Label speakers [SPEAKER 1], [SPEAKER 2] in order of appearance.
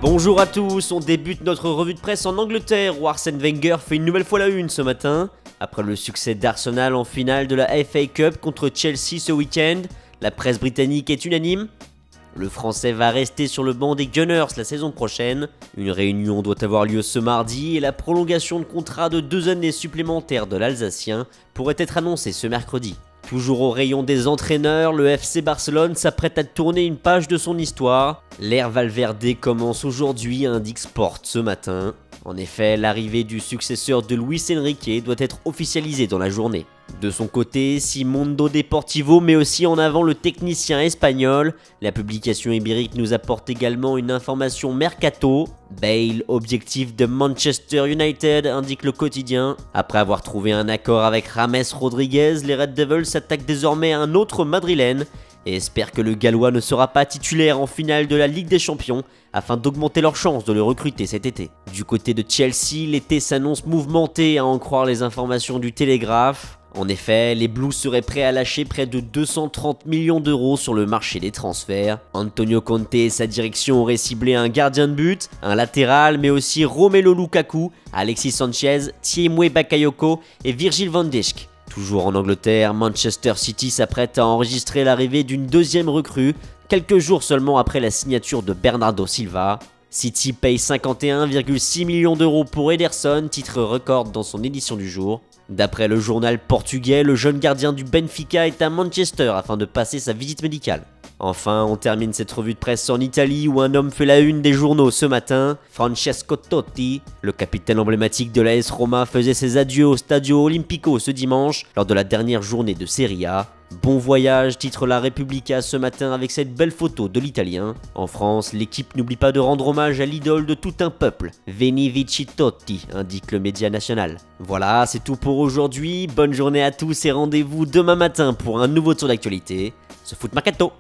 [SPEAKER 1] Bonjour à tous, on débute notre revue de presse en Angleterre où Arsène Wenger fait une nouvelle fois la une ce matin. Après le succès d'Arsenal en finale de la FA Cup contre Chelsea ce week-end, la presse britannique est unanime. Le Français va rester sur le banc des Gunners la saison prochaine. Une réunion doit avoir lieu ce mardi et la prolongation de contrat de 2 années supplémentaires de l'Alsacien pourrait être annoncée ce mercredi. Toujours au rayon des entraîneurs, le FC Barcelone s'apprête à tourner une page de son histoire. L'ère Valverde commence aujourd'hui, indique Sport ce matin. En effet, l'arrivée du successeur de Luis Enrique doit être officialisée dans la journée. De son côté, Mundo Deportivo met aussi en avant le technicien espagnol. La publication ibérique nous apporte également une information mercato. Bale, objectif de Manchester United, indique le quotidien. Après avoir trouvé un accord avec James Rodriguez, les Red Devils s'attaquent désormais à un autre madrilène et espèrent que le Gallois ne sera pas titulaire en finale de la Ligue des Champions afin d'augmenter leurs chances de le recruter cet été. Du côté de Chelsea, l'été s'annonce mouvementé à en croire les informations du Télégraphe. En effet, les Blues seraient prêts à lâcher près de 230 millions d'euros sur le marché des transferts. Antonio Conte et sa direction auraient ciblé un gardien de but, un latéral, mais aussi Romelu Lukaku, Alexis Sanchez, Tiemoué Bakayoko et Virgil van Dijk. Toujours en Angleterre, Manchester City s'apprête à enregistrer l'arrivée d'une deuxième recrue, quelques jours seulement après la signature de Bernardo Silva. City paye 51,6 millions d'euros pour Ederson, titre record dans son édition du jour. D'après le journal portugais, le jeune gardien du Benfica est à Manchester afin de passer sa visite médicale. Enfin, on termine cette revue de presse en Italie où un homme fait la une des journaux ce matin. Francesco Totti, le capitaine emblématique de l'AS Roma, faisait ses adieux au Stadio Olimpico ce dimanche lors de la dernière journée de Serie A. Bon voyage, titre La Repubblica ce matin avec cette belle photo de l'Italien. En France, l'équipe n'oublie pas de rendre hommage à l'idole de tout un peuple, Veni Vici Totti, indique le média national. Voilà, c'est tout pour aujourd'hui. Bonne journée à tous et rendez-vous demain matin pour un nouveau tour d'actualité. Ce Foot Mercato.